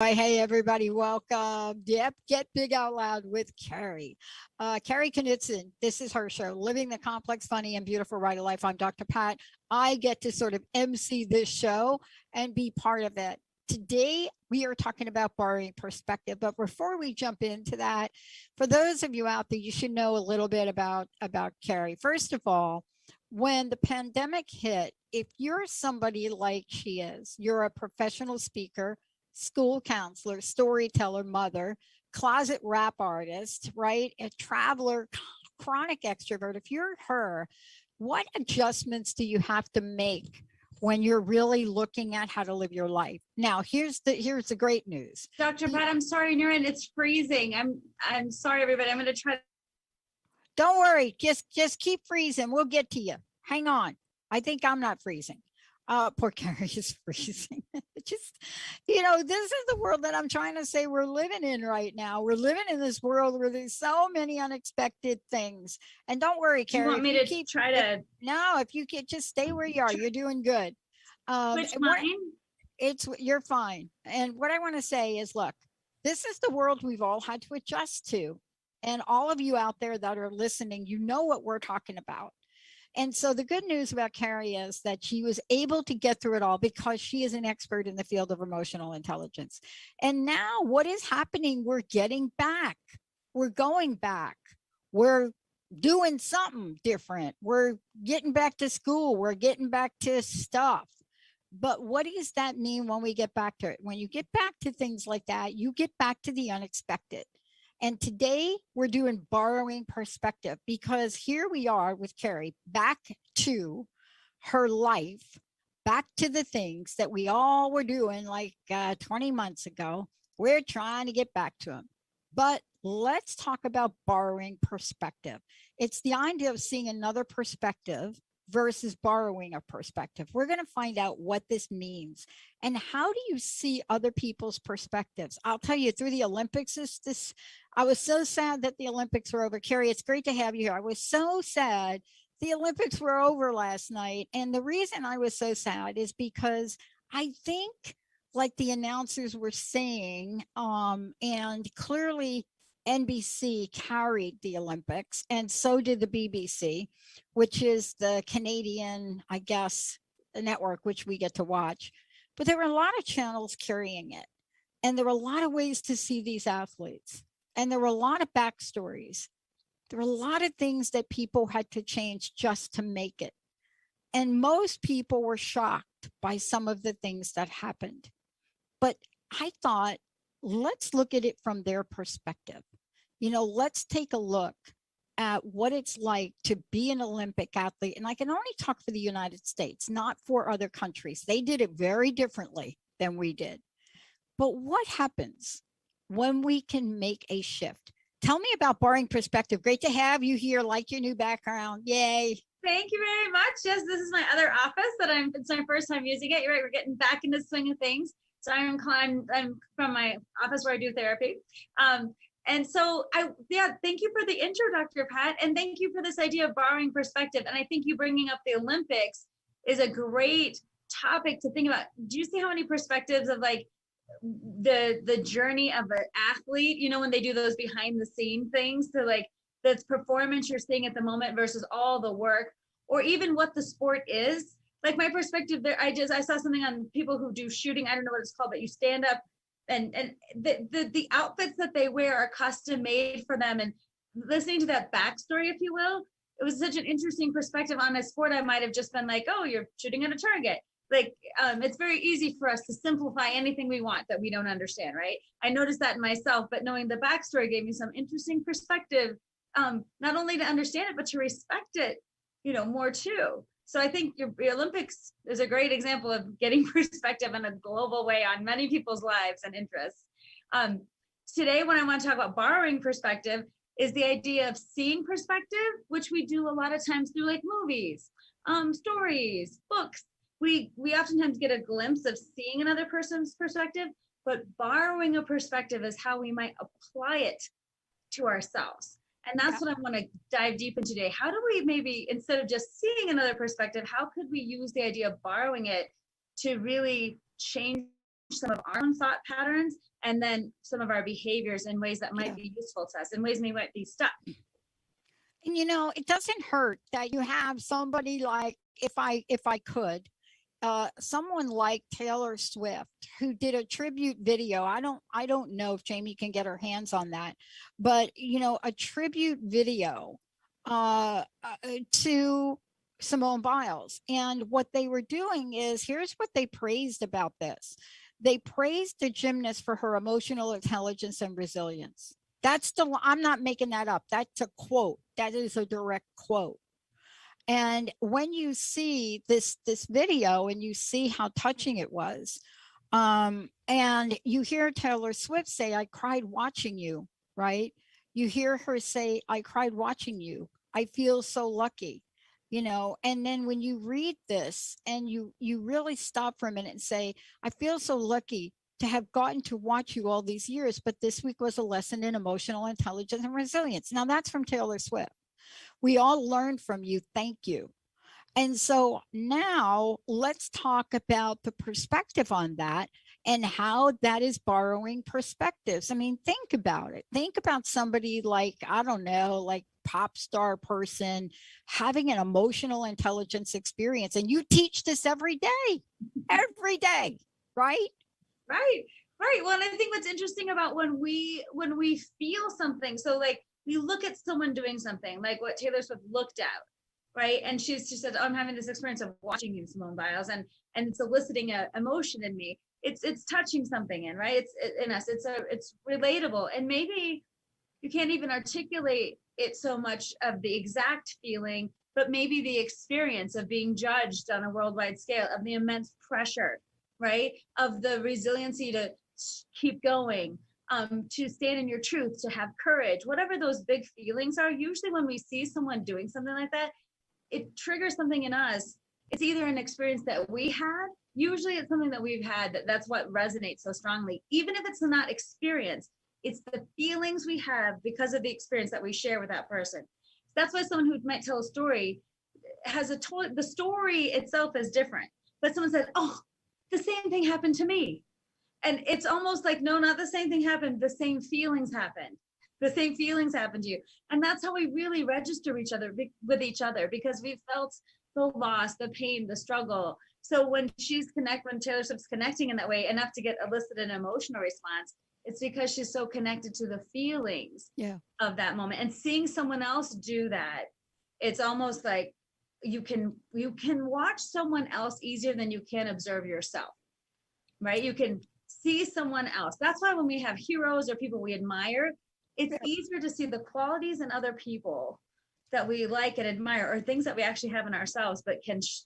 Hey everybody, welcome. Yep, Get Big Out Loud with Kari. Kari Knudsen, this is her show, Living the Complex, Funny, and Beautiful Right of Life. I'm Dr. Pat. I get to sort of MC this show and be part of it. Today, we are talking about borrowing perspective. But before we jump into that, for those of you out there, you should know a little bit about Kari. First of all, when the pandemic hit, if you're somebody like she is, you're a professional speaker, school counselor, storyteller, mother, closet rap artist, right? A traveler, chronic extrovert. If you're her, what adjustments do you have to make when you're really looking at how to live your life? Now, here's the great news. Dr. Pat, I'm sorry on your end. It's freezing. I'm sorry, everybody. I'm going to try. Don't worry. Just keep freezing. We'll get to you. Hang on. I think I'm not freezing. Poor Kari is freezing. Just, this is the world that I'm trying to say we're living in right now. We're living in this world where there's so many unexpected things. And don't worry, Kari. You want me to try to? No, if you can just stay where you are, you're doing good. Switch mine? You're fine. And what I want to say is, look, this is the world we've all had to adjust to. And all of you out there that are listening, you know what we're talking about. And so the good news about Kari is that she was able to get through it all because she is an expert in the field of emotional intelligence. And now what is happening? We're getting back. We're going back. We're doing something different. We're getting back to school. We're getting back to stuff. But what does that mean when we get back to it? When you get back to things like that, you get back to the unexpected. And today we're doing borrowing perspective because here we are with Kari back to her life, back to the things that we all were doing like 20 months ago. We're trying to get back to them. But let's talk about borrowing perspective. It's the idea of seeing another perspective versus borrowing a perspective. We're going to find out what this means and how do you see other people's perspectives. I'll tell you, through the Olympics, I was so sad that the Olympics were over. Kari, it's great to have you here. I was so sad the Olympics were over last night. And the reason I was so sad is because I think, like the announcers were saying, and clearly NBC carried the Olympics, and so did the BBC, which is the Canadian, I guess, network, which we get to watch. But there were a lot of channels carrying it. And there were a lot of ways to see these athletes. And there were a lot of backstories. There were a lot of things that people had to change just to make it. And most people were shocked by some of the things that happened. But I thought, let's look at it from their perspective. Let's take a look at what it's like to be an Olympic athlete. And I can only talk for the United States, not for other countries. They did it very differently than we did. But what happens when we can make a shift? Tell me about borrowing perspective. Great to have you here. Like your new background. Yay. Thank you very much. Yes, this is my other office it's my first time using it. You're right. We're getting back into the swing of things. So I'm from my office where I do therapy. And so thank you for the intro, Dr. Pat. And thank you for this idea of borrowing perspective. And I think you bringing up the Olympics is a great topic to think about. Do you see how many perspectives of like the journey of an athlete, when they do those behind the scene things, to like the performance you're seeing at the moment versus all the work, or even what the sport is? Like my perspective there, I saw something on people who do shooting. I don't know what it's called, but you stand up and the outfits that they wear are custom made for them. And listening to that backstory, if you will, it was such an interesting perspective on a sport. I might have just been like, oh, you're shooting at a target. Like, it's very easy for us to simplify anything we want that we don't understand, right? I noticed that in myself, but knowing the backstory gave me some interesting perspective, not only to understand it, but to respect it, more too. So I think your Olympics is a great example of getting perspective in a global way on many people's lives and interests. Today, when I want to talk about borrowing perspective, is the idea of seeing perspective, which we do a lot of times through like movies, stories, books. We oftentimes get a glimpse of seeing another person's perspective, but borrowing a perspective is how we might apply it to ourselves. And that's what I want to dive deep into today. How do we maybe, instead of just seeing another perspective, how could we use the idea of borrowing it to really change some of our own thought patterns and then some of our behaviors in ways that might Yeah. be useful to us, in ways we might be stuck. And it doesn't hurt that you have somebody like, if I could, someone like Taylor Swift, who did a tribute video. I don't know if Jamie can get her hands on that, but a tribute video to Simone Biles. And what they were doing is, here's what they praised about this. They praised the gymnast for her emotional intelligence and resilience. I'm not making that up. That's a quote. That is a direct quote. And when you see this video and you see how touching it was, and you hear Taylor Swift say, "I cried watching you," right? You hear her say, "I cried watching you. I feel so lucky." And then when you read this and you really stop for a minute and say, "I feel so lucky to have gotten to watch you all these years, but this week was a lesson in emotional intelligence and resilience." Now that's from Taylor Swift. We all learned from you. Thank you. And so now let's talk about the perspective on that and how that is borrowing perspectives. I mean, think about it. Think about somebody like, I don't know, like pop star person having an emotional intelligence experience. And you teach this every day, right? Right, right. Well, and I think what's interesting about when we feel something, so like we look at someone doing something, like what Taylor Swift looked at, right? And she said, "I'm having this experience of watching you, Simone Biles, and it's eliciting a emotion in me. It's touching something in, right? It's in us. It's relatable, and maybe you can't even articulate it so much of the exact feeling, but maybe the experience of being judged on a worldwide scale, of the immense pressure, right? Of the resiliency to keep going, to stand in your truth, to have courage, whatever those big feelings are. Usually when we see someone doing something like that, it triggers something in us. It's either an experience that we had, usually it's something that we've had, that's what resonates so strongly. Even if it's not experience, it's the feelings we have because of the experience that we share with that person. That's why someone who might tell a story has the story itself is different, but someone said, "Oh, the same thing happened to me." And it's almost like, no, not the same thing happened. The same feelings happened. The same feelings happened to you. And that's how we really register with each other, because we felt the loss, the pain, the struggle. So when Taylor Swift's connecting in that way enough to get elicit an emotional response, it's because she's so connected to the feelings of that moment. And seeing someone else do that, it's almost like you can watch someone else easier than you can observe yourself, right? You can see someone else. That's why when we have heroes or people we admire, it's easier to see the qualities in other people that we like and admire, or things that we actually have in ourselves, but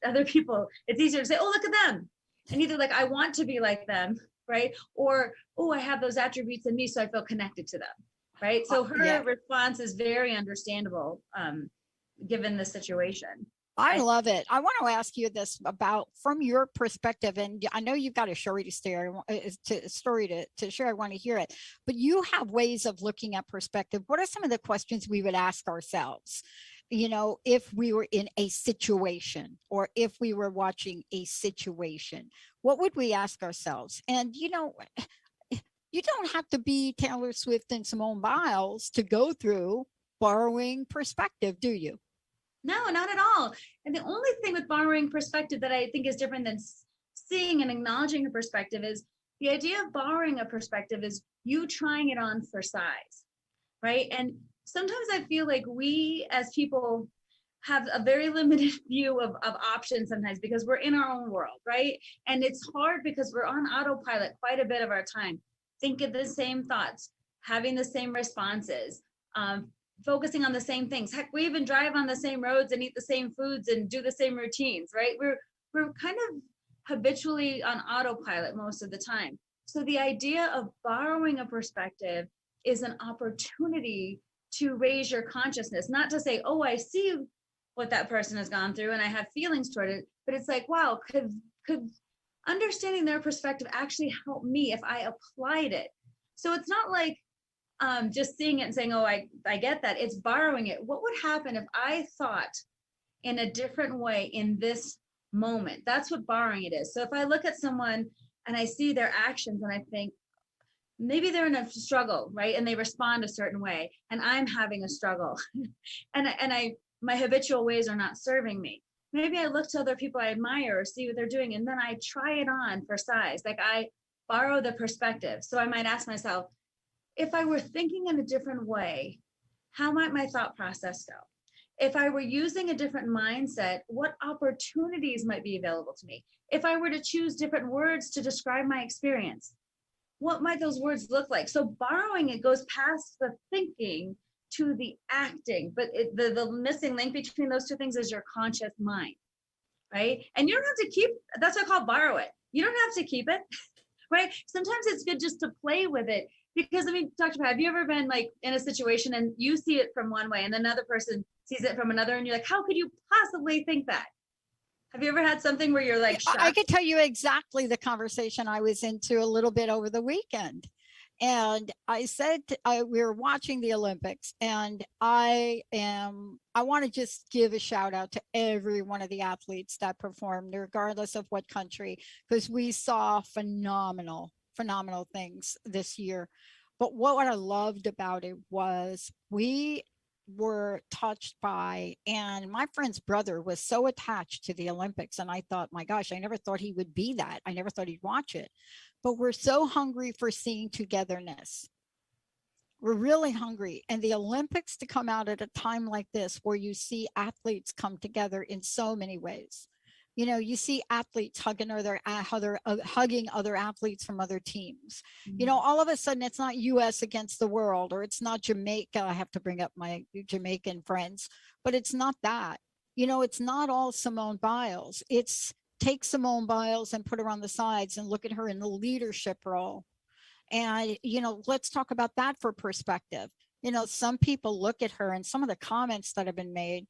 other people, it's easier to say, "Oh, look at them." And either like, I want to be like them, right? Or, "Oh, I have those attributes in me, so I feel connected to them," right? So her response is very understandable, given the situation. I love it. I want to ask you this about, from your perspective, and I know you've got a story to share. To share. I want to hear it, but you have ways of looking at perspective. What are some of the questions we would ask ourselves? If we were in a situation, or if we were watching a situation, what would we ask ourselves? And you don't have to be Taylor Swift and Simone Biles to go through borrowing perspective, do you? No, not at all. And the only thing with borrowing perspective that I think is different than seeing and acknowledging a perspective is the idea of borrowing a perspective is you trying it on for size, right? And sometimes I feel like we as people have a very limited view of options sometimes, because we're in our own world, right? And it's hard because we're on autopilot quite a bit of our time, thinking the same thoughts, having the same responses, focusing on the same things. Heck, we even drive on the same roads and eat the same foods and do the same routines, right? We're kind of habitually on autopilot most of the time. So the idea of borrowing a perspective is an opportunity to raise your consciousness, not to say, "Oh, I see what that person has gone through and I have feelings toward it," but it's like, wow, could understanding their perspective actually help me if I applied it? So it's not like just seeing it and saying, "Oh, I get that." It's borrowing it. What would happen if I thought in a different way in this moment? That's what borrowing it is. So if I look at someone and I see their actions and I think, maybe they're in a struggle, right? And they respond a certain way, and I'm having a struggle, and my habitual ways are not serving me. Maybe I look to other people I admire or see what they're doing, and then I try it on for size. Like I borrow the perspective. So I might ask myself, if I were thinking in a different way, how might my thought process go? If I were using a different mindset, what opportunities might be available to me? If I were to choose different words to describe my experience, what might those words look like? So borrowing it goes past the thinking to the acting, but the missing link between those two things is your conscious mind, right? And you don't have to keep, that's what I call borrow it. You don't have to keep it, right? Sometimes it's good just to play with it, because I mean, Dr. Pat, have you ever been like in a situation and you see it from one way and another person sees it from another, and you're like, how could you possibly think that? Have you ever had something where you're like shocked? I could tell you exactly the conversation I was into a little bit over the weekend. And I said, we were watching the Olympics, and I want to just give a shout out to every one of the athletes that performed, regardless of what country, because we saw phenomenal things this year. But what I loved about it was we were touched by, and my friend's brother was so attached to the Olympics, and I thought, my gosh, I never thought he would be that. I never thought he'd watch it. But we're so hungry for seeing togetherness. We're really hungry. And the Olympics to come out at a time like this, where you see athletes come together in so many ways. You know, you see athletes hugging other athletes from other teams. You know, all of a sudden it's not US against the world, or it's not Jamaica. I have to bring up my Jamaican friends, but it's not that. You know, it's not all Simone Biles. It's take Simone Biles and put her on the sides and look at her in the leadership role. And, you know, let's talk about that for perspective. You know, some people look at her and some of the comments that have been made,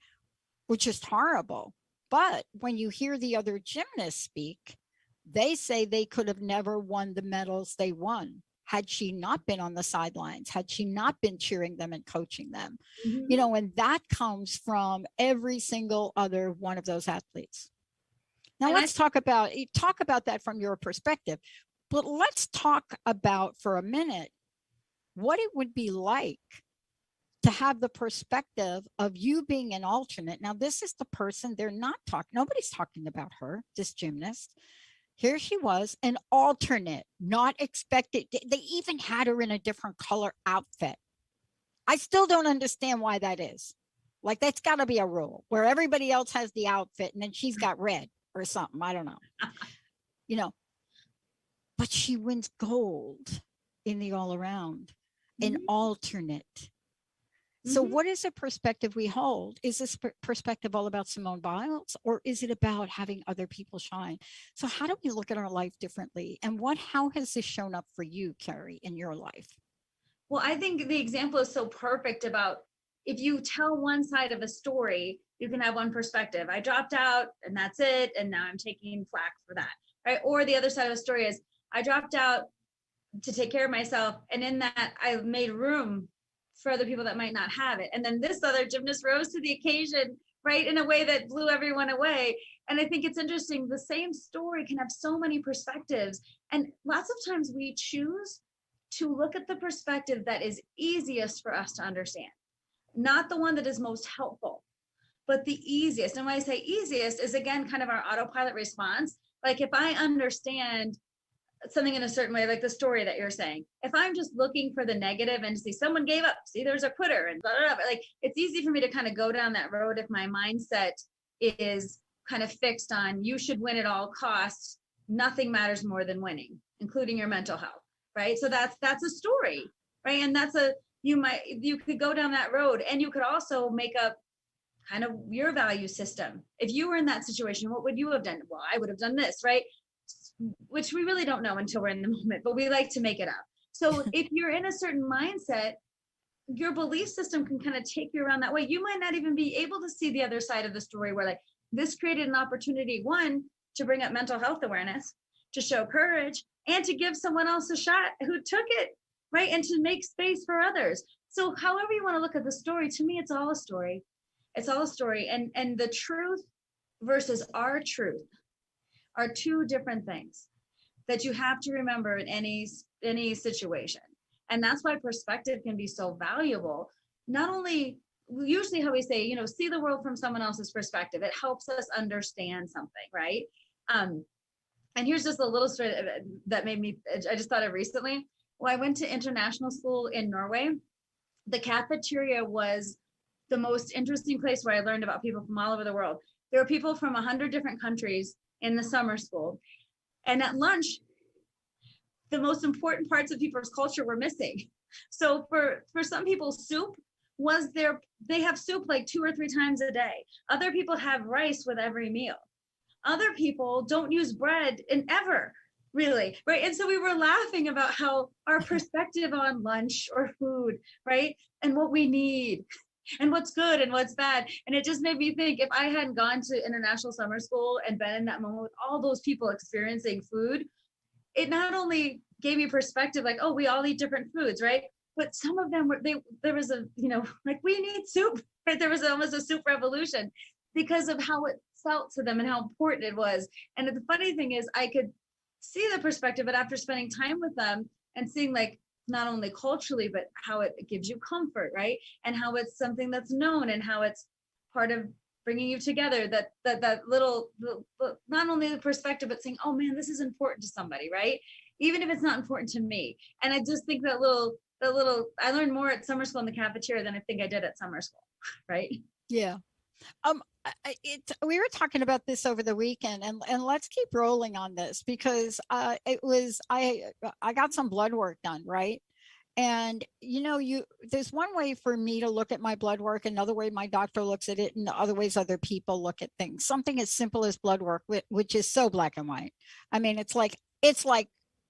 which is horrible. But when you hear the other gymnasts speak, they say they could have never won the medals they won had she not been on the sidelines, had she not been cheering them and coaching them. Mhm. You know, and that comes from every single other one of those athletes. Now And let's talk about that from your perspective. But let's talk about for a minute what it would be like to have the perspective of you being an alternate. Now, this is the person they're not talking, nobody's talking about her, this gymnast. Here she was, an alternate, not expected. They even had her in a different color outfit. I still don't understand why that is. Like, that's got to be a rule where everybody else has the outfit and then she's got red or something. I don't know. You know, but she wins gold in the all around, an alternate. So what is the perspective we hold? Is this perspective all about Simone Biles, or is it about having other people shine? So how do we look at our life differently? And how has this shown up for you, Kari, in your life? Well, I think the example is so perfect about, if you tell one side of a story, you can have one perspective. I dropped out and that's it, and now I'm taking flack for that, right? Or the other side of the story is, I dropped out to take care of myself, and in that I made room for other people that might not have it. And then this other gymnast rose to the occasion, right, in a way that blew everyone away. And I think it's interesting, the same story can have so many perspectives, and lots of times we choose to look at the perspective that is easiest for us to understand, not the one that is most helpful, but the easiest. And when I say easiest is, again, kind of our autopilot response. Like, if I understand something in a certain way, like the story that you're saying, if I'm just looking for the negative and see someone gave up, see there's a quitter and blah, blah, blah, like, it's easy for me to kind of go down that road if my mindset is kind of fixed on, you should win at all costs, nothing matters more than winning, including your mental health, right? So that's a story, right? And you could go down that road, and you could also make up kind of your value system. If you were in that situation, what would you have done? Well, I would have done this, right? Which we really don't know until we're in the moment, but we like to make it up. So if you're in a certain mindset, your belief system can kind of take you around that way. You might not even be able to see the other side of the story, where like, this created an opportunity, one, to bring up mental health awareness, to show courage, and to give someone else a shot who took it, right? And to make space for others. So however you want to look at the story, to me, it's all a story. It's all a story. And the truth versus our truth are two different things. that you have to remember in any situation. And that's why perspective can be so valuable. Not only, usually how we say, see the world from someone else's perspective, it helps us understand something, right? And here's just a little story that made me, I just thought of recently. When I went to international school in Norway, the cafeteria was the most interesting place where I learned about people from all over the world. There were people from 100 different countries in the summer school. And at lunch, the most important parts of people's culture were missing. So for some people, soup was they have soup like 2 or 3 times a day. Other people have rice with every meal. Other people don't use bread in ever, really, right? And so we were laughing about how our perspective on lunch or food, right? And what we need and what's good and what's bad. And it just made me think, if I hadn't gone to international summer school and been in that moment with all those people experiencing food, it not only gave me perspective, like, oh, we all eat different foods, right? But some of them there was a, like, we need soup, right? There was almost a soup revolution because of how it felt to them and how important it was. And the funny thing is, I could see the perspective, but after spending time with them and seeing, like, not only culturally, but how it gives you comfort, right? And how it's something that's known and how it's part of bringing you together, that little, not only the perspective, but saying, oh man, this is important to somebody, right? Even if it's not important to me. And I just think that little, I learned more at summer school in the cafeteria than I think I did at summer school, right? Yeah. We were talking about this over the weekend, and let's keep rolling on this because I got some blood work done, right? And there's one way for me to look at my blood work, another way my doctor looks at it, and other ways other people look at things. Something as simple as blood work, which is so black and white. I mean, it's like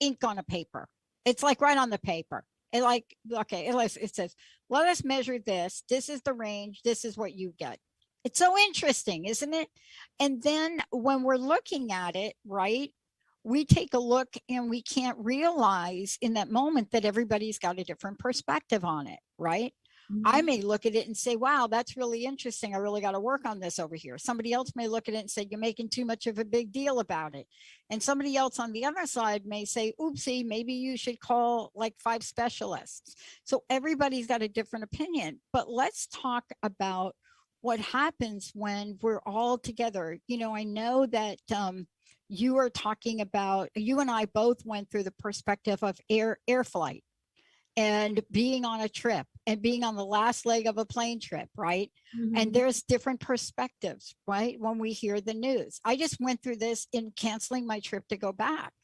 ink on a paper. It's like right on the paper. It says, let us measure this. This is the range. This is what you get. It's so interesting, isn't it? And then when we're looking at it, right, we take a look and we can't realize in that moment that everybody's got a different perspective on it, right? I may look at it and say, wow, that's really interesting. I really got to work on this over here. Somebody else may look at it and say, you're making too much of a big deal about it. And somebody else on the other side may say, oopsie, maybe you should call like 5 specialists. So everybody's got a different opinion. But let's talk about what happens when we're all together. I know that you are talking about, you and I both went through the perspective of air flight and being on a trip and being on the last leg of a plane trip, right? Mm-hmm. And there's different perspectives, right? When we hear the news. I just went through this in canceling my trip to go back.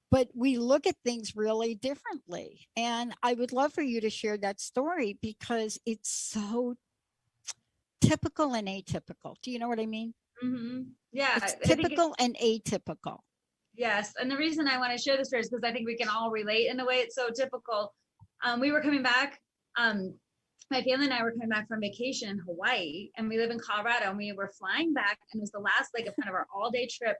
But we look at things really differently. And I would love for you to share that story because it's so typical and atypical. Do you know what I mean? Mm-hmm. Yeah. It's typical and atypical. Yes. And the reason I want to share this story is because I think we can all relate in a way. It's so typical. We were coming back. My family and I were coming back from vacation in Hawaii, and we live in Colorado, and we were flying back, and it was the last leg of kind of our all-day trip.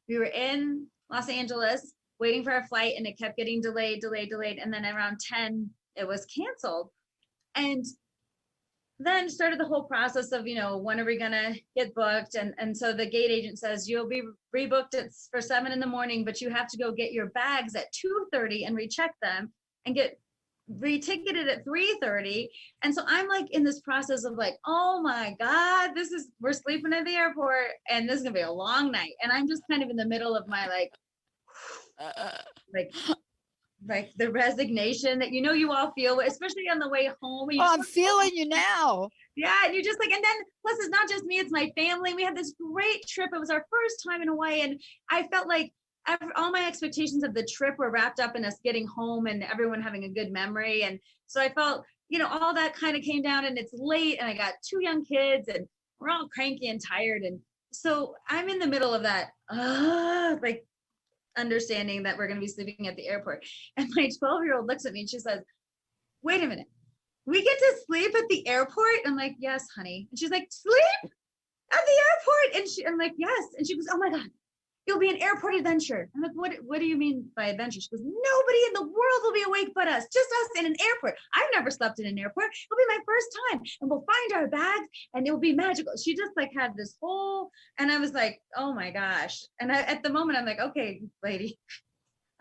We were in Los Angeles waiting for our flight, and it kept getting delayed. And then around 10, it was canceled. And then started the whole process of, when are we going to get booked? And so the gate agent says, you'll be rebooked for 7 a.m, but you have to go get your bags at 2:30 and recheck them and get reticketed at 3:30. And so I'm like in this process of like, oh my God, we're sleeping at the airport and this is gonna be a long night. And I'm just kind of in the middle of my like the resignation that you all feel, especially on the way home. I'm feeling you now. Yeah, and you're just like, and then plus it's not just me, it's my family. We had this great trip. It was our first time in Hawaii, and I felt like all my expectations of the trip were wrapped up in us getting home and everyone having a good memory. And so I felt, all that kind of came down, and it's late, and I got 2 young kids, and we're all cranky and tired. And so I'm in the middle of that, like understanding that we're going to be sleeping at the airport. And my 12-year-old looks at me and she says, wait a minute, we get to sleep at the airport? I'm like, yes, honey. And she's like, sleep at the airport? And I'm like, yes. And she goes, oh my God, it'll be an airport adventure. I'm like, what do you mean by adventure? She goes, nobody in the world will be awake but us, just us in an airport. I've never slept in an airport. It'll be my first time, and we'll find our bags and it'll be magical. She just like had this whole, and I was like, oh my gosh. And at the moment I'm like, okay, lady,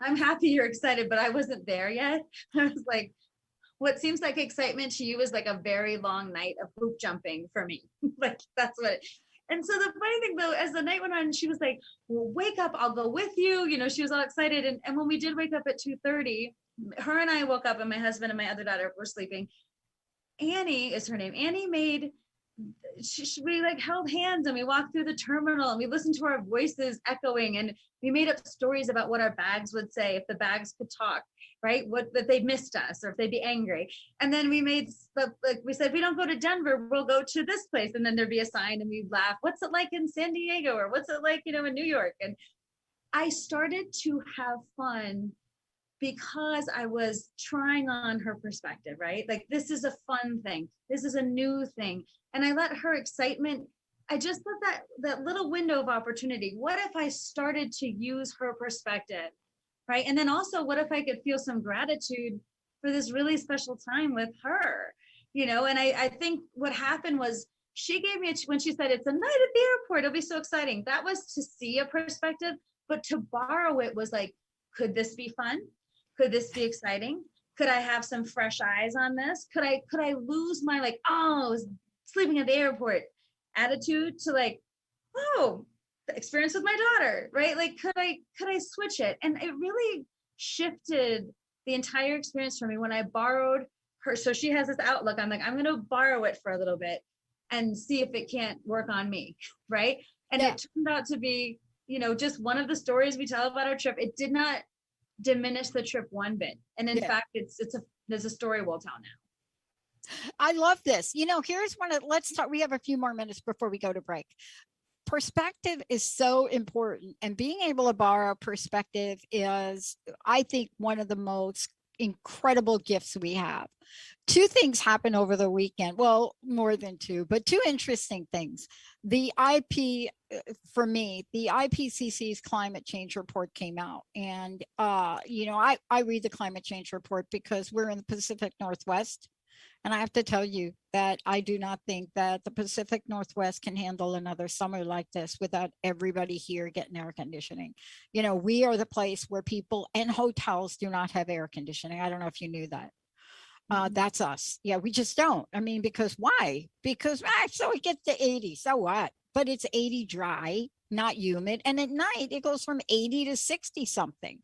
I'm happy you're excited, but I wasn't there yet. I was like, what seems like excitement to you is like a very long night of hoop jumping for me. Like that's what and so the funny thing though, as the night went on, she was like, well, wake up, I'll go with you. You know, she was all excited. And when we did wake up at 2:30, her and I woke up and my husband and my other daughter were sleeping. Annie is her name. Annie made we like held hands and we walked through the terminal and we listened to our voices echoing and we made up stories about what our bags would say if the bags could talk, right? What that they missed us or if they'd be angry. And then we made like we said, we don't go to Denver, we'll go to this place. And then there'd be a sign and we'd laugh. What's it like in San Diego? Or what's it like, you know, in New York? And I started to have fun because I was trying on her perspective, right? Like, this is a fun thing. This is a new thing. And I let her excitement, I just let that little window of opportunity. What if I started to use her perspective, right? And then also, what if I could feel some gratitude for this really special time with her, you know? And I think what happened was she gave me, when she said, it's a night at the airport, it'll be so exciting. That was to see a perspective, but to borrow it was like, could this be fun? Could this be exciting? Could I have some fresh eyes on this? Could I lose my like, oh, I was sleeping at the airport attitude to like, oh, the experience with my daughter, right? Like, could I switch it? And it really shifted the entire experience for me when I borrowed her. So she has this outlook. I'm like, I'm going to borrow it for a little bit and see if it can't work on me, right? And it turned out to be, you know, just one of the stories we tell about our trip. It did not diminish the trip one bit. And in fact, there's a story we'll tell now. I love this. You know, here's let's talk. We have a few more minutes before we go to break. Perspective is so important, and being able to borrow perspective is, I think, one of the most incredible gifts we have. Two things happened over the weekend. Well, more than two, but two interesting things. The for me, the IPCC's climate change report came out. And, you know, I read the climate change report because we're in the Pacific Northwest. And I have to tell you that I do not think that the Pacific Northwest can handle another summer like this without everybody here getting air conditioning. You know, we are the place where people and hotels do not have air conditioning. I don't know if you knew that. That's us. Yeah, we just don't. I mean, because why? Because so it gets to 80. So what? But it's 80 dry, not humid. And at night, it goes from 80 to 60 something.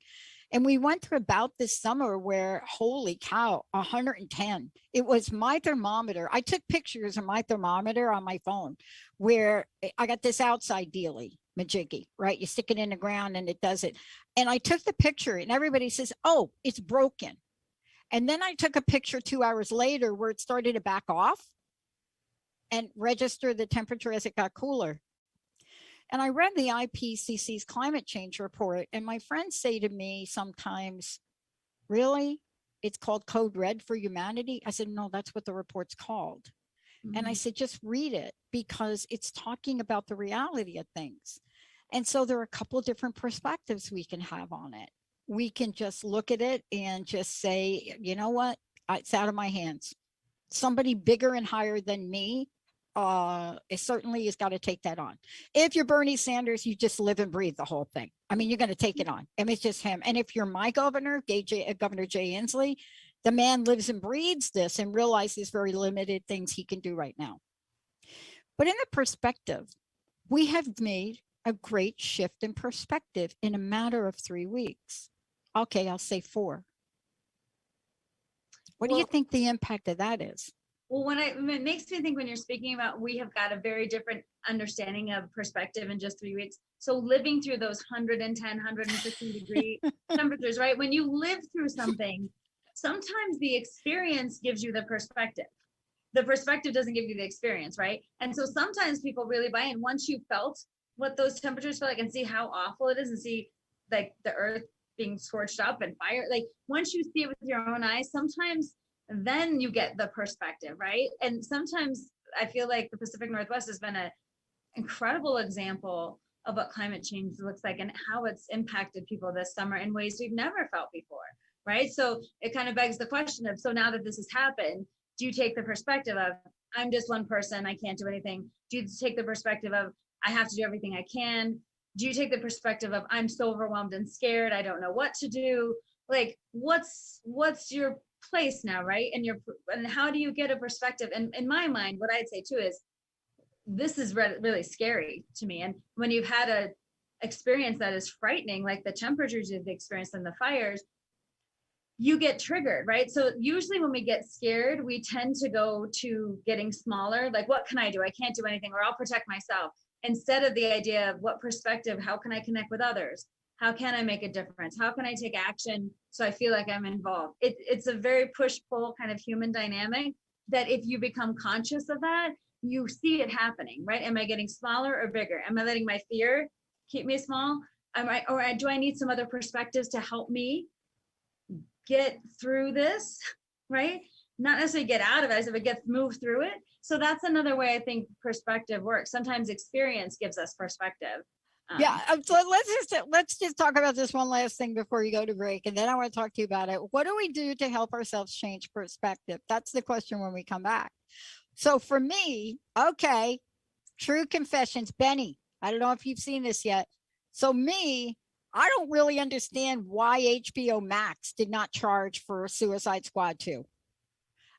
And we went through about this summer where, holy cow, 110. It was my thermometer. I took pictures of my thermometer on my phone where I got this outside dealie, majiggy, right? You stick it in the ground and it does it. And I took the picture and everybody says, oh, it's broken. And then I took a picture 2 hours later where it started to back off and register the temperature as it got cooler. And I read the IPCC's climate change report, and my friends say to me sometimes, really? It's called Code Red for Humanity? I said, no, that's what the report's called. Mm-hmm. And I said, just read it because it's talking about the reality of things. And so there are a couple of different perspectives we can have on it. We can just look at it and just say, you know what? It's out of my hands. Somebody bigger and higher than me it certainly has got to take that on. If you're Bernie Sanders, you just live and breathe the whole thing. I mean, you're going to take it on. I mean, it's just him. And if you're my governor, Governor Jay Inslee, the man lives and breathes this and realizes very limited things he can do right now. But in the perspective, we have made a great shift in perspective in a matter of 3 weeks. Okay, I'll say 4. What do you think the impact of that is? Well, it makes me think when you're speaking about, we have got a very different understanding of perspective in just 3 weeks. So living through those 110, 150 degree temperatures, right? When you live through something, sometimes the experience gives you the perspective. The perspective doesn't give you the experience, right? And so sometimes people really buy in once you felt what those temperatures feel like and see how awful it is and see like the earth being scorched up and fire. Like once you see it with your own eyes, sometimes then you get the perspective, right? And sometimes I feel like the Pacific Northwest has been an incredible example of what climate change looks like and how it's impacted people this summer in ways we've never felt before, right? So it kind of begs the question of, so now that this has happened, do you take the perspective of, I'm just one person, I can't do anything? Do you take the perspective of, I have to do everything I can? Do you take the perspective of, I'm so overwhelmed and scared, I don't know what to do? Like, what's your place now, right? And how do you get a perspective? And in my mind, what I'd say too is, this is really scary to me. And when you've had a experience that is frightening, like the temperatures you've experienced and the fires, you get triggered, right? So usually when we get scared, we tend to go to getting smaller. Like, what can I do? I can't do anything, or I'll protect myself. Instead of the idea of what perspective, how can I connect with others? How can I make a difference? How can I take action so I feel like I'm involved? It's a very push-pull kind of human dynamic that if you become conscious of that, you see it happening, right? Am I getting smaller or bigger? Am I letting my fear keep me small? Or do I need some other perspectives to help me get through this, right? Not necessarily get out of it, but get move through it. So that's another way I think perspective works. Sometimes experience gives us perspective. Yeah. So let's just talk about this one last thing before you go to break, and then I want to talk to you about it. What do we do to help ourselves change perspective? That's the question when we come back. So for me, okay, true confessions, Benny. I don't know if you've seen this yet. So me, I don't really understand why HBO Max did not charge for Suicide Squad 2.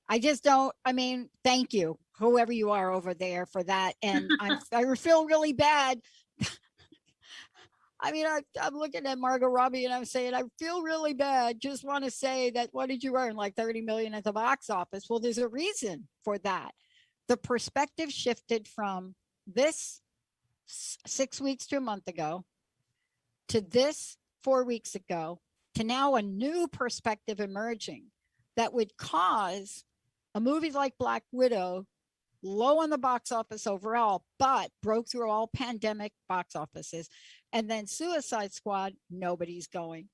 I just don't. I mean, thank you, whoever you are over there, for that. And I feel really bad. I mean, I'm looking at Margot Robbie and I'm saying, I feel really bad. Just want to say that, what did you earn? Like 30 million at the box office. Well, there's a reason for that. The perspective shifted from this 6 weeks to a month ago to this 4 weeks ago to now a new perspective emerging that would cause a movie like Black Widow, low on the box office overall, but broke through all pandemic box offices. And then Suicide Squad, nobody's going.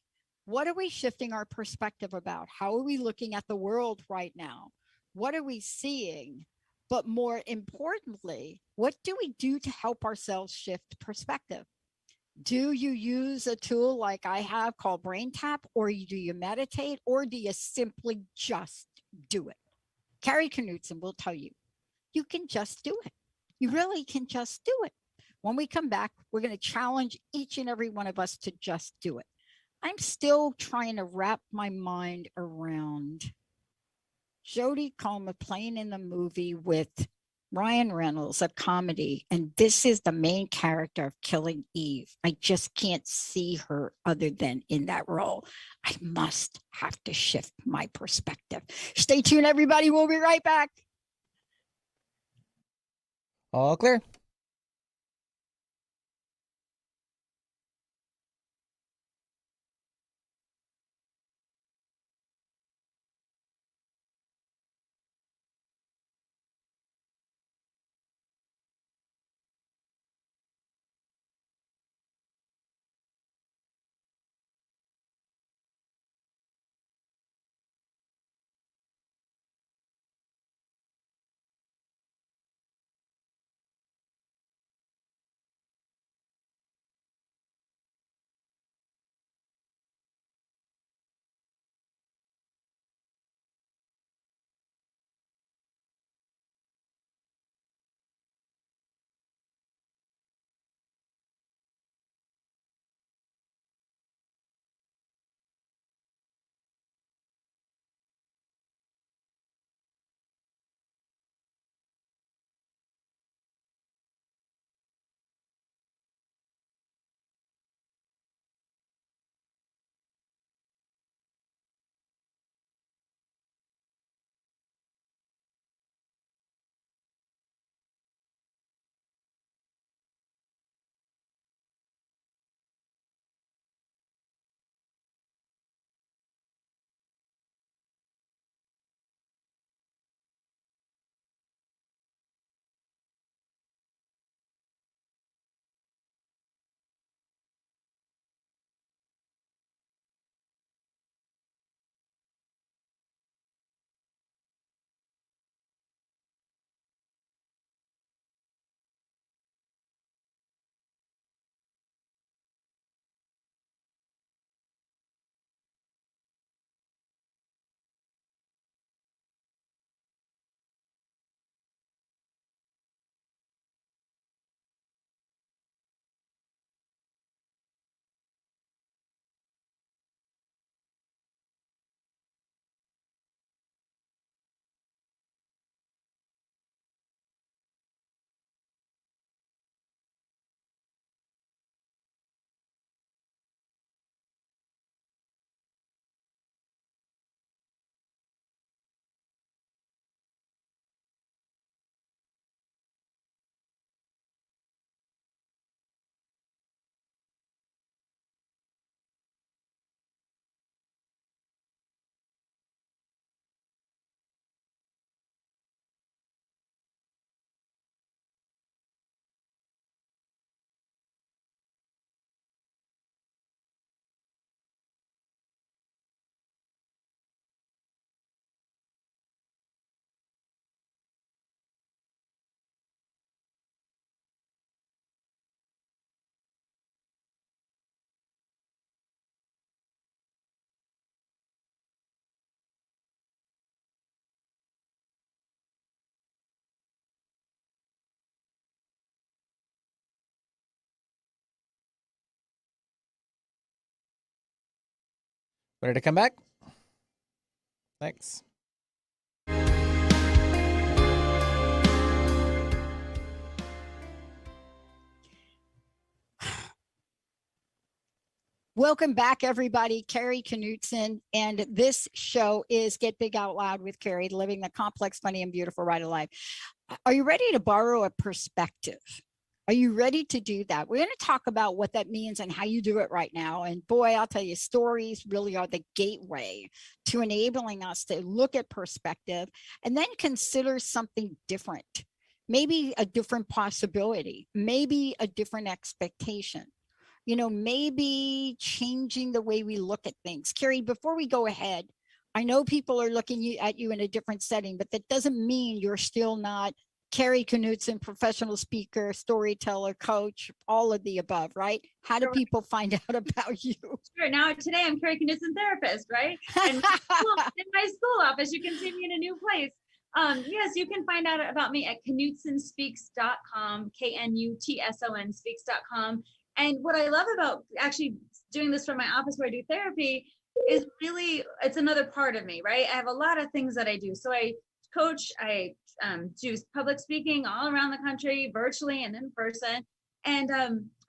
What are we shifting our perspective about? How are we looking at the world right now? What are we seeing? But more importantly, what do we do to help ourselves shift perspective? Do you use a tool like I have called Brain Tap, or do you meditate, or do you simply just do it? Kari Knudsen will tell you, you can just do it. You really can just do it. When we come back, we're going to challenge each and every one of us to just do it. I'm still trying to wrap my mind around Jodie Comer playing in the movie with Ryan Reynolds, a comedy, and this is the main character of Killing Eve. I just can't see her other than in that role. I must have to shift my perspective. Stay tuned, everybody. We'll be right back. All clear. Ready to come back? Thanks. Welcome back, everybody. Kari Knutson, and this show is Get Big Out Loud with Kari, living the complex, funny, and beautiful ride of life. Are you ready to borrow a perspective? Are you ready to do that? We're going to talk about what that means and how you do it right now. And boy, I'll tell you, stories really are the gateway to enabling us to look at perspective and then consider something different, maybe a different possibility, maybe a different expectation. Maybe changing the way we look at things. Kari, before we go ahead, I know people are looking at you in a different setting, but that doesn't mean you're still not Kari Knutson, professional speaker, storyteller, coach, all of the above, right? How do people find out about you? Sure. Now, today I'm Kari Knutson, therapist, right? And in my school office, you can see me in a new place. Yes, you can find out about me at knutsonspeaks.com, KNUTSON speaks.com. And what I love about actually doing this from my office where I do therapy is really, it's another part of me, right? I have a lot of things that I do. So I coach, I do public speaking all around the country, virtually and in person. And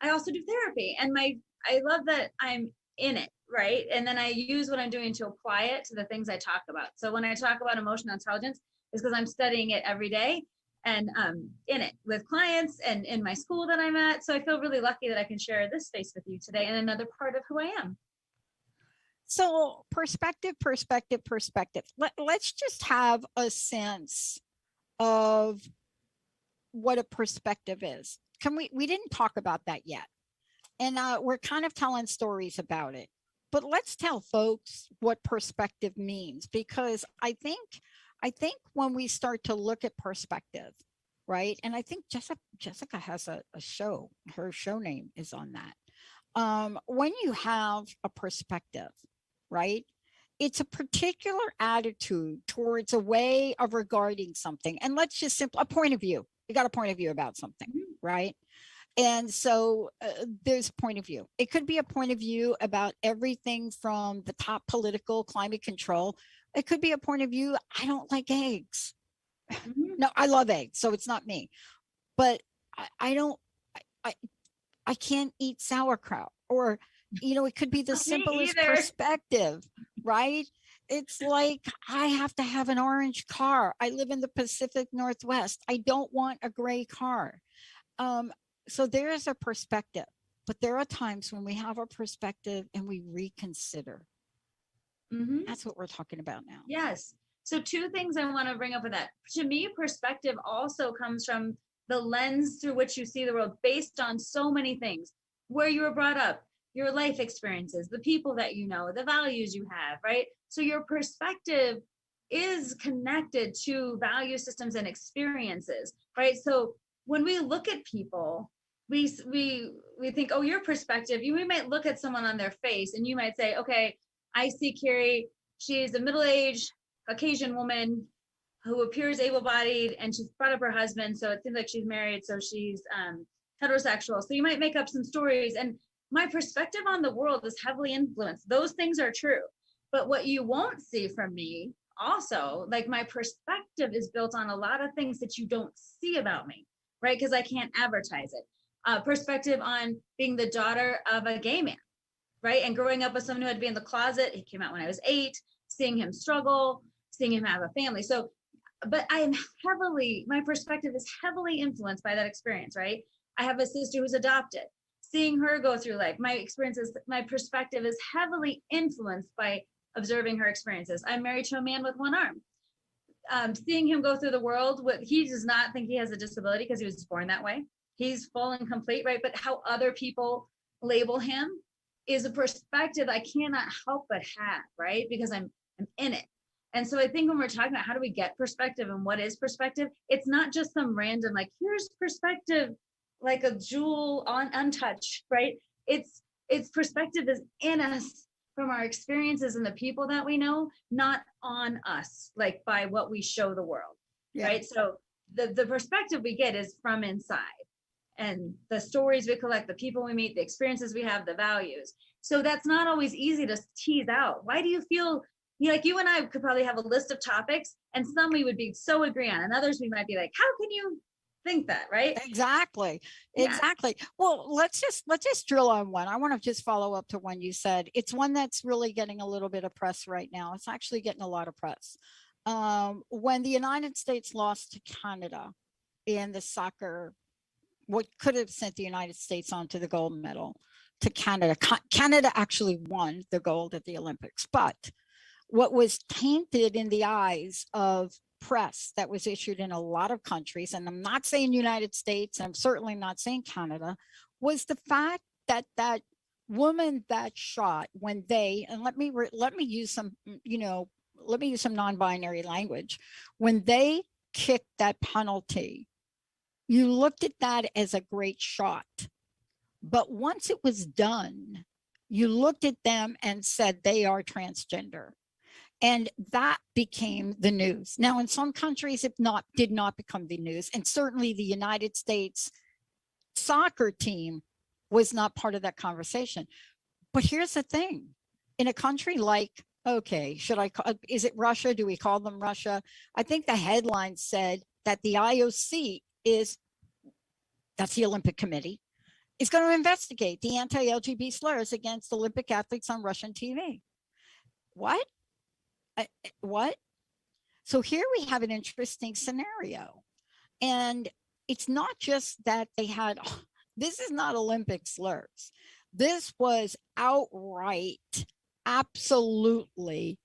I also do therapy. And I love that I'm in it, right? And then I use what I'm doing to apply it to the things I talk about. So when I talk about emotional intelligence, it's because I'm studying it every day and in it with clients and in my school that I'm at. So I feel really lucky that I can share this space with you today and another part of who I am. So perspective. Let's just have a sense of what a perspective is. We didn't talk about that yet. And we're kind of telling stories about it. But let's tell folks what perspective means, because I think when we start to look at perspective, right? And I think Jessica has a show, her show name is on that. When you have a perspective, right? It's a particular attitude towards a way of regarding something. And let's just a point of view. You got a point of view about something, right? And so there's a point of view. It could be a point of view about everything from the top political climate control. It could be a point of view, I don't like eggs. No, I love eggs, so it's not me. But I can't eat sauerkraut. Or, it could be the simplest perspective, right? It's like, I have to have an orange car. I live in the Pacific Northwest. I don't want a gray car. So there is a perspective, but there are times when we have a perspective and we reconsider. That's what we're talking about now. Yes. So two things I want to bring up with that. To me, perspective also comes from the lens through which you see the world based on so many things, where you were brought up, your life experiences, the people that you know, the values you have, right? So your perspective is connected to value systems and experiences, right? So when we look at people, we think, oh, your perspective, we might look at someone on their face and you might say, okay, I see Kari, she's a middle-aged Caucasian woman who appears able-bodied and she's brought up her husband. So it seems like she's married. So she's heterosexual. So you might make up some stories. And my perspective on the world is heavily influenced. Those things are true. But what you won't see from me also, like my perspective is built on a lot of things that you don't see about me, right? Because I can't advertise it. Perspective on being the daughter of a gay man, right? And growing up with someone who had to be in the closet. He came out when I was 8, seeing him struggle, seeing him have a family. So, but my perspective is heavily influenced by that experience, right? I have a sister who's adopted. Seeing her go through life, my perspective is heavily influenced by observing her experiences. I'm married to a man with one arm. Seeing him go through the world, he does not think he has a disability because he was born that way. He's full and complete, right? But how other people label him is a perspective I cannot help but have, right? Because I'm in it. And so I think when we're talking about how do we get perspective and what is perspective, it's not just some random, like, here's perspective, like a jewel untouched, right? It's perspective is in us from our experiences and the people that we know, not on us, like by what we show the world, right? So the perspective we get is from inside. And the stories we collect, the people we meet, the experiences we have, the values. So that's not always easy to tease out. Why do you feel, like you and I could probably have a list of topics, and some we would be so agree on, and others we might be like, how can you think that, right? Exactly. Yeah. Exactly. Well, let's just drill on one. I want to just follow up to one you said. It's one that's really getting a little bit of press right now. It's actually getting a lot of press. When the United States lost to Canada in the soccer, what could have sent the United States on to the gold medal to Canada. Canada actually won the gold at the Olympics, but what was tainted in the eyes of press that was issued in a lot of countries, and I'm not saying United States, I'm certainly not saying Canada, was the fact that that woman that shot, when they, and let me use some, let me use some non-binary language, when they kicked that penalty, you looked at that as a great shot. But once it was done, you looked at them and said they are transgender. And that became the news. Now, in some countries, it did not become the news. And certainly the United States soccer team was not part of that conversation. But here's the thing. In a country like, okay, is it Russia? Do we call them Russia? I think the headline said that the IOC that's the Olympic Committee, is going to investigate the anti-LGBT slurs against Olympic athletes on Russian TV. What? What? So here we have an interesting scenario. And it's not just that they had, this is not Olympic slurs. This was outright, absolutely,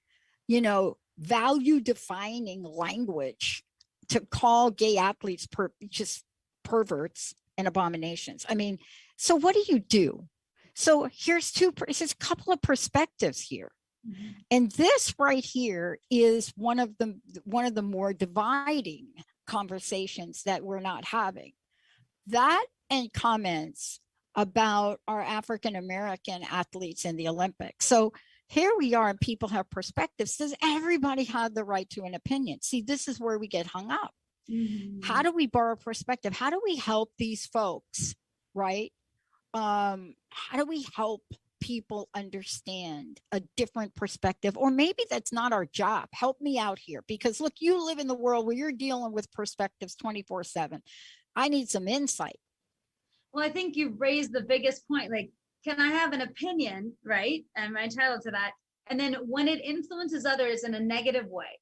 value defining language to call gay athletes just perverts and abominations. I mean, so what do? So here's a couple of perspectives here. Mm-hmm. And this right here is one of the more dividing conversations that we're not having. That and comments about our African American athletes in the Olympics. So here we are, and people have perspectives. Does everybody have the right to an opinion? See, this is where we get hung up. Mm-hmm. How do we borrow perspective? How do we help these folks, right? How do we help people understand a different perspective? Or maybe that's not our job. Help me out here, because look, you live in the world where you're dealing with perspectives 24/7. I need some insight. Well, I think you've raised the biggest point. Like, can I have an opinion, right? Am I entitled to that? And then when it influences others in a negative way,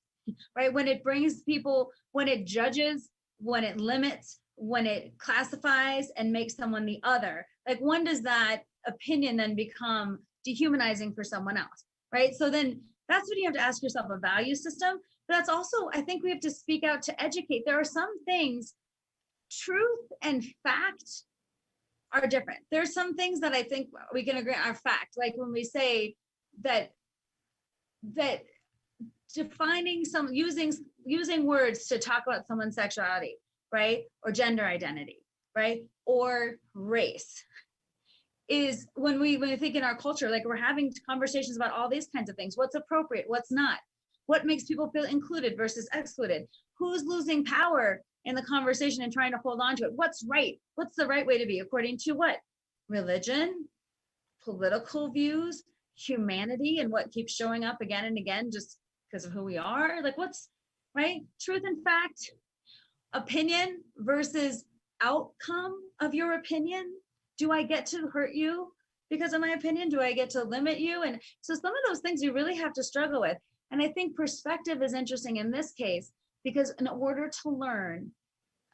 right? When it brings people, when it judges, when it limits, when it classifies and makes someone the other, like, when does that opinion then become dehumanizing for someone else, right? So then that's when you have to ask yourself a value system. But that's also, I think we have to speak out to educate. There are some things, truth and fact are different. There's some things that I think we can agree are fact. Like when we say that defining using words to talk about someone's sexuality, right? Or gender identity, right? Or race is when we think in our culture, like we're having conversations about all these kinds of things. What's appropriate, what's not, what makes people feel included versus excluded, who's losing power in the conversation and trying to hold on to it, what's right, what's the right way to be according to what? Religion, political views, humanity, and what keeps showing up again and again just because of who we are. Like, what's right? Truth and fact, opinion versus outcome of your opinion. Do I get to hurt you because of my opinion? Do I get to limit you? And so some of those things you really have to struggle with. And I think perspective is interesting in this case, because in order to learn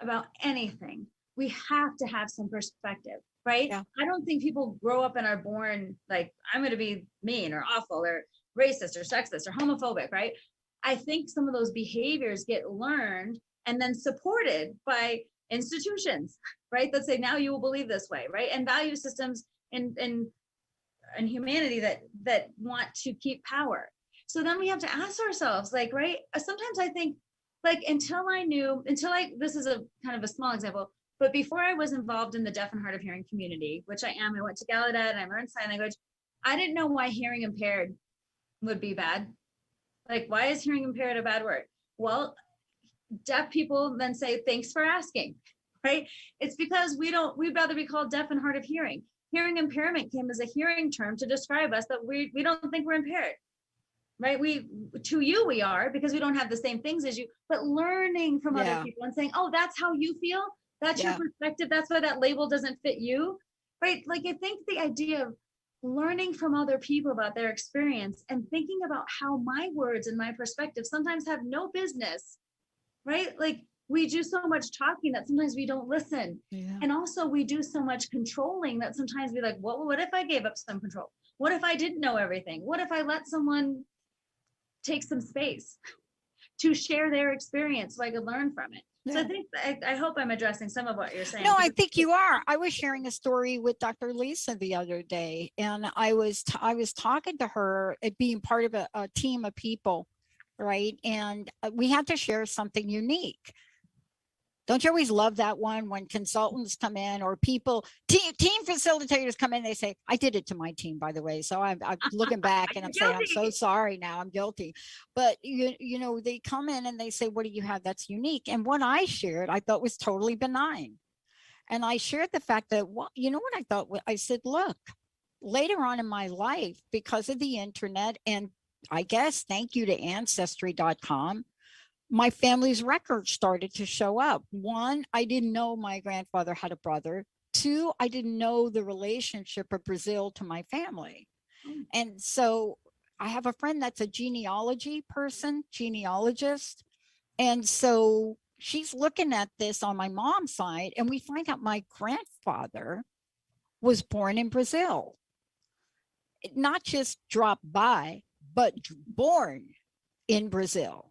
about anything, we have to have some perspective, right? Yeah. I don't think people grow up and are born like, I'm going to be mean or awful or racist or sexist or homophobic, right? I think some of those behaviors get learned and then supported by institutions, right? That say, now you will believe this way, right? And value systems in humanity that want to keep power. So then we have to ask ourselves, like, right? Sometimes I think, like, this is a kind of a small example, but before I was involved in the deaf and hard of hearing community, which I am, I went to Gallaudet and I learned sign language. I didn't know why hearing impaired would be bad. Like, why is hearing impaired a bad word? Well, deaf people then say, thanks for asking, right? It's because we'd rather be called deaf and hard of hearing. hearing impairment came as a hearing term to describe us, that we don't think we're impaired, right? To you, we are, because we don't have the same things as you, but learning from other people and saying, oh, that's how you feel. That's your perspective. That's why that label doesn't fit you, right? Like, I think the idea of learning from other people about their experience and thinking about how my words and my perspective sometimes have no business, right? Like, we do so much talking that sometimes we don't listen. Yeah. And also we do so much controlling that sometimes we're like, what if I gave up some control? What if I didn't know everything? What if I let someone take some space to share their experience so I could learn from it? So I think, I hope I'm addressing some of what you're saying. No, I think you are. I was sharing a story with Dr. Lisa the other day, and I was talking to her at being part of a team of people, right? And we had to share something unique. Don't you always love that one when consultants come in or people, team facilitators come in, they say, I did it to my team, by the way. So I'm looking back and I'm saying, I'm so sorry now, I'm guilty. But you know, they come in and they say, what do you have that's unique? And what I shared, I thought was totally benign. And I shared the fact that, well, you know what I thought? I said, look, later on in my life, because of the internet, and I guess thank you to ancestry.com, my family's records started to show up. One, I didn't know my grandfather had a brother. Two, I didn't know the relationship of Brazil to my family. And so I have a friend that's a genealogist. And so she's looking at this on my mom's side, and we find out my grandfather was born in Brazil. Not just dropped by, but born in Brazil.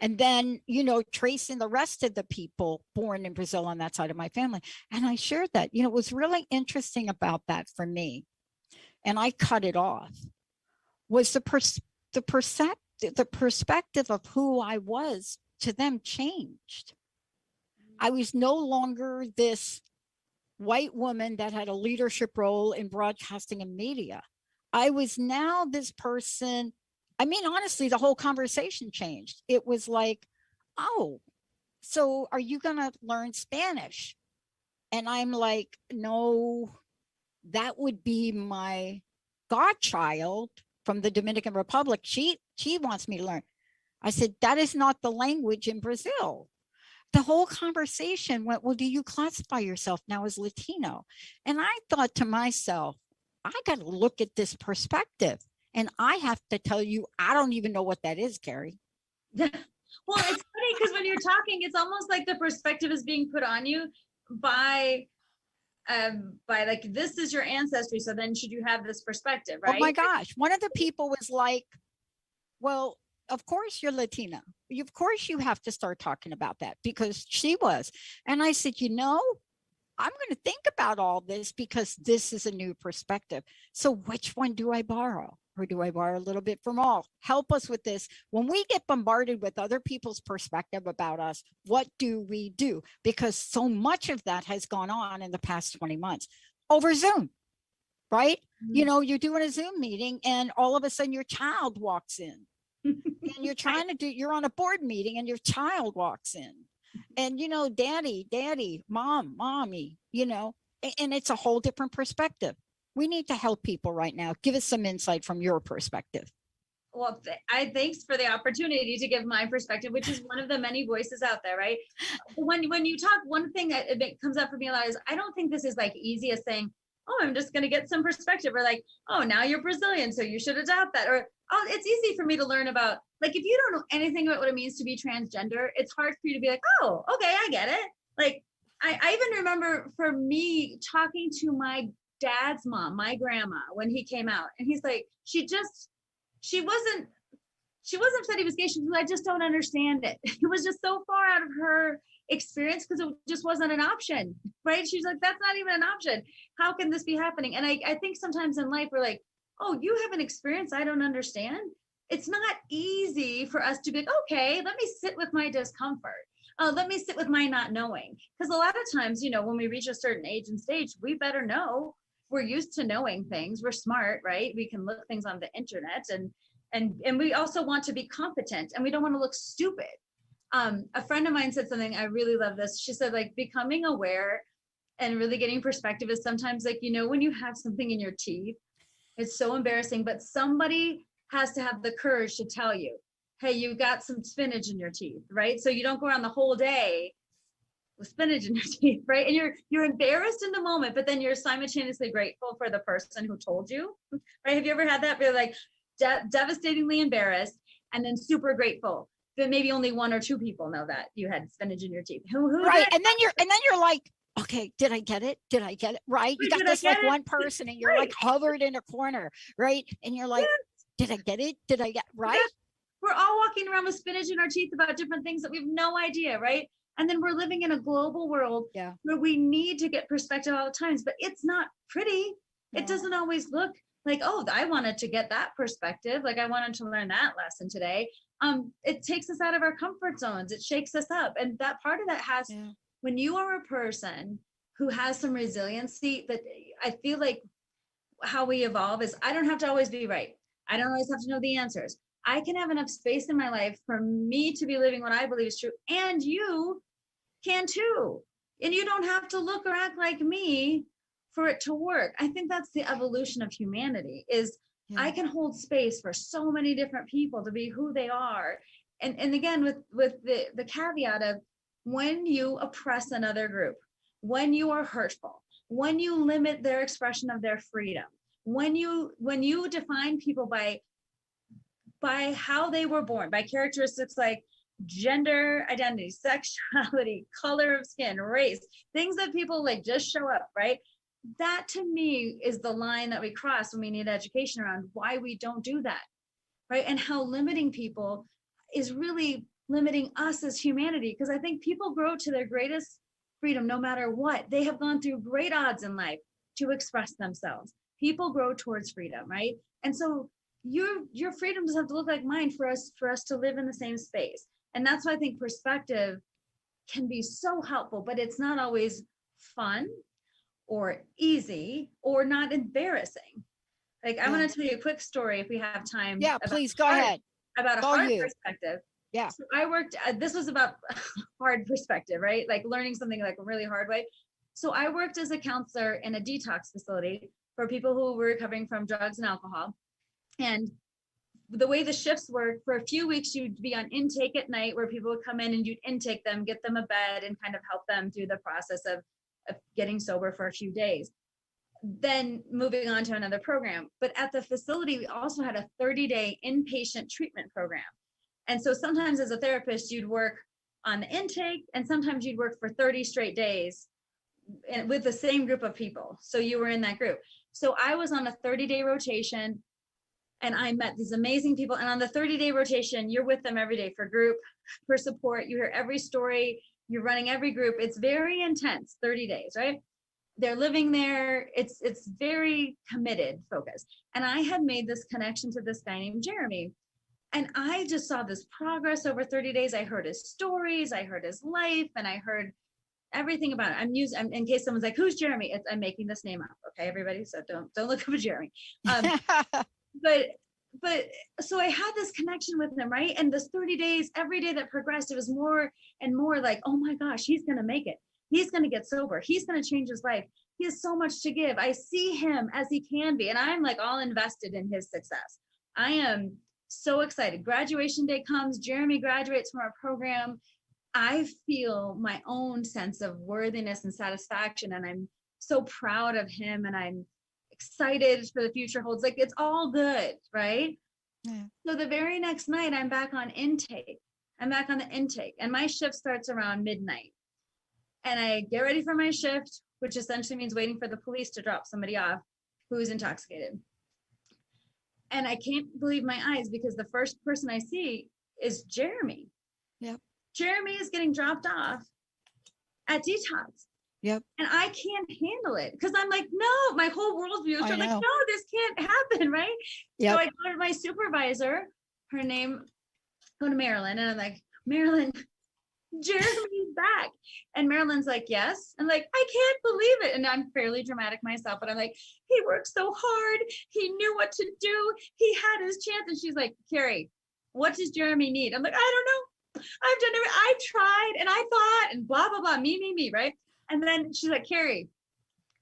And then, you know, tracing the rest of the people born in Brazil on that side of my family. And I shared that, you know, it was really interesting about that for me. And I cut it off, was the perspective of who I was to them changed. I was no longer this white woman that had a leadership role in broadcasting and media. I was now this person. I mean, honestly, the whole conversation changed. It was like, oh, so are you going to learn Spanish? And I'm like, no, that would be my godchild from the Dominican Republic. She wants me to learn. I said, that is not the language in Brazil. The whole conversation went, well, do you classify yourself now as Latino? And I thought to myself, I got to look at this perspective. And I have to tell you, I don't even know what that is, Kari. Well, it's funny because when you're talking, it's almost like the perspective is being put on you by like, this is your ancestry. So then should you have this perspective, right? Oh my gosh. One of the people was like, well, of course you're Latina. Of course you have to start talking about that, because she was. And I said, you know, I'm going to think about all this because this is a new perspective. So which one do I borrow? Or do I borrow a little bit from all? Help us with this. When we get bombarded with other people's perspective about us, what do we do? Because so much of that has gone on in the past 20 months over Zoom, right? Mm-hmm. You know, you're doing a Zoom meeting and all of a sudden your child walks in and you're trying to you're on a board meeting and your child walks in. And, you know, daddy, mommy, you know, and it's a whole different perspective. We need to help people right now. Give us some insight from your perspective. Well, thanks for the opportunity to give my perspective, which is one of the many voices out there, right? When you talk, one thing that comes up for me a lot is, I don't think this is like easy as saying, oh, I'm just going to get some perspective, or like, oh, now you're Brazilian, so you should adopt that. Or, oh, it's easy for me to learn about, like, if you don't know anything about what it means to be transgender, it's hard for you to be like, oh, okay, I get it. Like, I even remember for me talking to my dad's mom, my grandma, when he came out, and he's like, she wasn't upset he was gay. She was like, I just don't understand it. It was just so far out of her experience because it just wasn't an option, right? She's like, that's not even an option. How can this be happening? And I think sometimes in life we're like, oh, you have an experience I don't understand. It's not easy for us to be like, okay, let me sit with my discomfort. Let me sit with my not knowing. Because a lot of times, you know, when we reach a certain age and stage, we better know. We're used to knowing things. We're smart, right? We can look things on the internet, and we also want to be competent, and we don't want to look stupid. A friend of mine said something, I really love this. She said, like, becoming aware and really getting perspective is sometimes like, when you have something in your teeth, it's so embarrassing, but somebody has to have the courage to tell you, hey, you got some spinach in your teeth, right? So you don't go around the whole day with spinach in your teeth, right? And you're embarrassed in the moment, but then you're simultaneously grateful for the person who told you, right? Have you ever had that? You're like devastatingly embarrassed and then super grateful that maybe only one or two people know that you had spinach in your teeth. Who right? And then you're like, okay, did I get it? Did I get it? Right? You got this like one person and you're like hovered in a corner, right? And you're like, did I get it? Did I get right? We're all walking around with spinach in our teeth about different things that we have no idea, right? And then we're living in a global world where we need to get perspective all the times, but it's not pretty. It doesn't always look like, oh, I wanted to get that perspective. Like I wanted to learn that lesson today. It takes us out of our comfort zones. It shakes us up. And that part of that has, when you are a person who has some resiliency, that I feel like how we evolve is I don't have to always be right. I don't always have to know the answers. I can have enough space in my life for me to be living what I believe is true. And you can too. And you don't have to look or act like me for it to work. I think that's the evolution of humanity is I can hold space for so many different people to be who they are. And again, with the caveat of when you oppress another group, when you are hurtful, when you limit their expression of their freedom, when you define people by how they were born, by characteristics like gender identity, sexuality, color of skin, race, things that people like just show up, right? That to me is the line that we cross when we need education around why we don't do that, right? And how limiting people is really limiting us as humanity. Because I think people grow to their greatest freedom no matter what. They have gone through great odds in life to express themselves. People grow towards freedom, right? And so your freedom doesn't have to look like mine for us to live in the same space. And that's why I think perspective can be so helpful, but it's not always fun or easy or not embarrassing. Like I want to tell you a quick story if we have time. Yeah, please go ahead. About a hard perspective. Yeah. So I worked, this was about hard perspective, right? Like learning something like a really hard way. So I worked as a counselor in a detox facility for people who were recovering from drugs and alcohol. And the way the shifts work, for a few weeks, you'd be on intake at night where people would come in and you'd intake them, get them a bed and kind of help them through the process of getting sober for a few days. Then moving on to another program. But at the facility, we also had a 30-day inpatient treatment program. And so sometimes as a therapist, you'd work on the intake and sometimes you'd work for 30 straight days with the same group of people. So you were in that group. So I was on a 30-day rotation and I met these amazing people. And on the 30-day rotation, you're with them every day for group, for support. You hear every story, you're running every group. It's very intense, 30 days, right? They're living there. It's very committed focus. And I had made this connection to this guy named Jeremy. And I just saw this progress over 30 days. I heard his stories, I heard his life, and I heard everything about it. I'm in case someone's like, who's Jeremy? I'm making this name up. Okay, everybody. So don't look up Jeremy. But so I had this connection with him, right? And this 30 days, every day that progressed, it was more and more like, oh my gosh, he's going to make it. He's going to get sober. He's going to change his life. He has so much to give. I see him as he can be. And I'm like all invested in his success. I am so excited. Graduation day comes. Jeremy graduates from our program. I feel my own sense of worthiness and satisfaction. And I'm so proud of him. And I'm excited for the future holds. Like it's all good, right? Yeah. So the very next night, I'm back on intake. I'm back on the intake. And my shift starts around midnight. And I get ready for my shift, which essentially means waiting for the police to drop somebody off who's intoxicated. And I can't believe my eyes because the first person I see is Jeremy. Yep. Jeremy is getting dropped off at detox. Yep. And I can't handle it because I'm like, no, my whole worldview is like, no, this can't happen, right? Yep. So I go to my supervisor, her name, go to Marilyn, and I'm like, Marilyn, Jeremy's back. And Marilyn's like, yes. I'm like, I can't believe it. And I'm fairly dramatic myself, but I'm like, he worked so hard. He knew what to do. He had his chance. And she's like, Kari, what does Jeremy need? I'm like, I don't know. I've done it. I tried and I thought and blah, blah, blah, me, right? And then she's like, Kari,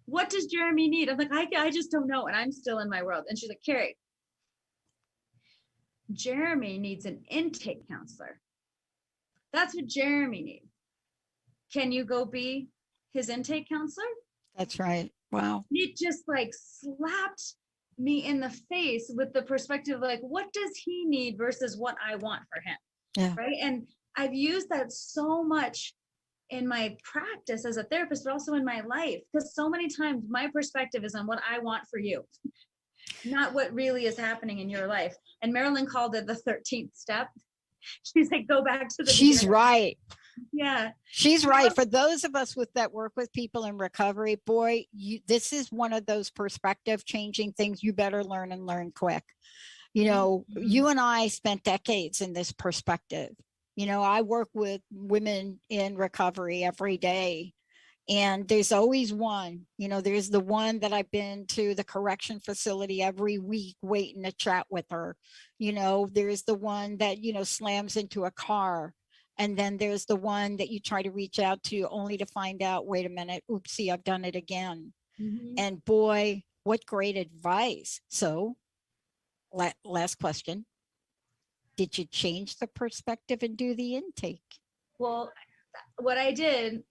what does Jeremy need? I'm like, I just don't know. And I'm still in my world. And she's like, Kari, Jeremy needs an intake counselor. That's what Jeremy needs. Can you go be his intake counselor? That's right. Wow. It just like slapped me in the face with the perspective, like, what does he need versus what I want for him? Yeah. Right. And I've used that so much in my practice as a therapist, but also in my life, because so many times my perspective is on what I want for you, not what really is happening in your life. And Marilyn called it the 13th step. She's like, go back to the She's beginning. right. Yeah. She's right. For those of us that work with people in recovery, boy, this is one of those perspective changing things you better learn and learn quick. You know, you and I spent decades in this perspective. You know, I work with women in recovery every day. And there's always one, you know, there's the one that I've been to the correction facility every week waiting to chat with her. You know, there's the one that, you know, slams into a car. And then there's the one that you try to reach out to only to find out, wait a minute, oopsie, I've done it again. And boy, what great advice. So last question. Did you change the perspective and do the intake? Well, what I did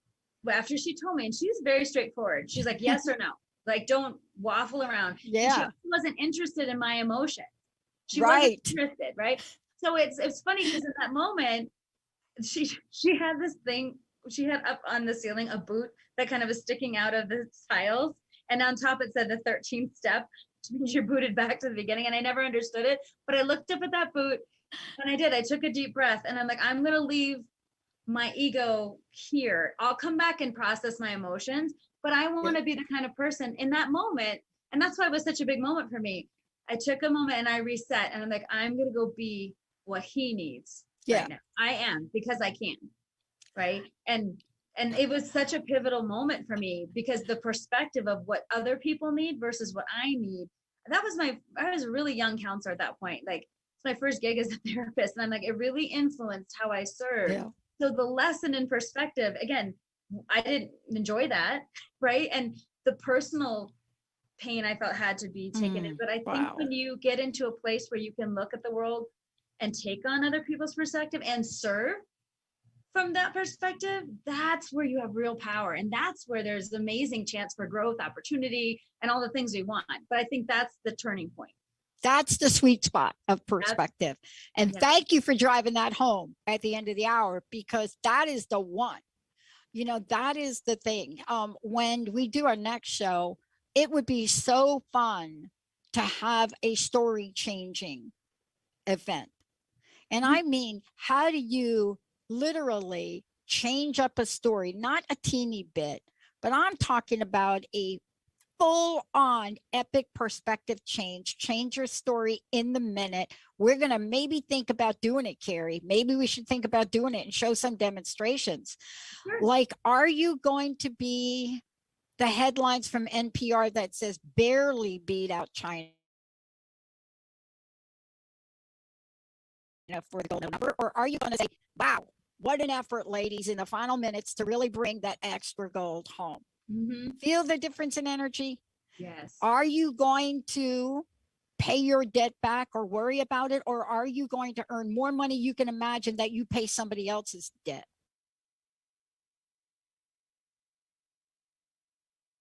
after she told me, and she's very straightforward. She's like, yes or no. Like, don't waffle around. Yeah. She wasn't interested in my emotion. She right. wasn't interested, right? So it's funny because in that moment, she had this thing, she had up on the ceiling a boot that kind of was sticking out of the tiles. And on top it said the 13th step, which means you're booted back to the beginning. And I never understood it. But I looked up at that boot and I did. I took a deep breath and I'm like, I'm going to leave my ego here. I'll come back and process my emotions, but I want to be the kind of person in that moment. And that's why it was such a big moment for me. I took a moment and I reset and I'm like, I'm going to go be what he needs. Yeah. Right now. I am, because I can. Right. And it was such a pivotal moment for me because the perspective of what other people need versus what I need. I was a really young counselor at that point. Like, it's my first gig as a therapist. And I'm like, it really influenced how I serve. Yeah. So the lesson in perspective, again, I didn't enjoy that, right? And the personal pain I felt had to be taken in. But I think when you get into a place where you can look at the world and take on other people's perspective and serve from that perspective, that's where you have real power. And that's where there's amazing chance for growth, opportunity, and all the things we want. But I think that's the turning point. That's the sweet spot of perspective. And thank you for driving that home at the end of the hour, because that is the one, you know, that is the thing. When we do our next show, it would be so fun to have a story changing event. And I mean, how do you literally change up a story? Not a teeny bit, but I'm talking about a full on epic perspective change your story in the minute. We're going to maybe think about doing it, Kari. Maybe we should think about doing it and show some demonstrations. Sure. Like, are you going to be the headlines from NPR that says barely beat out China for the gold number? Or are you going to say, wow, what an effort, ladies, in the final minutes to really bring that extra gold home? Feel the difference in energy? Yes. Are you going to pay your debt back or worry about it? Or are you going to earn more money you can imagine that you pay somebody else's debt?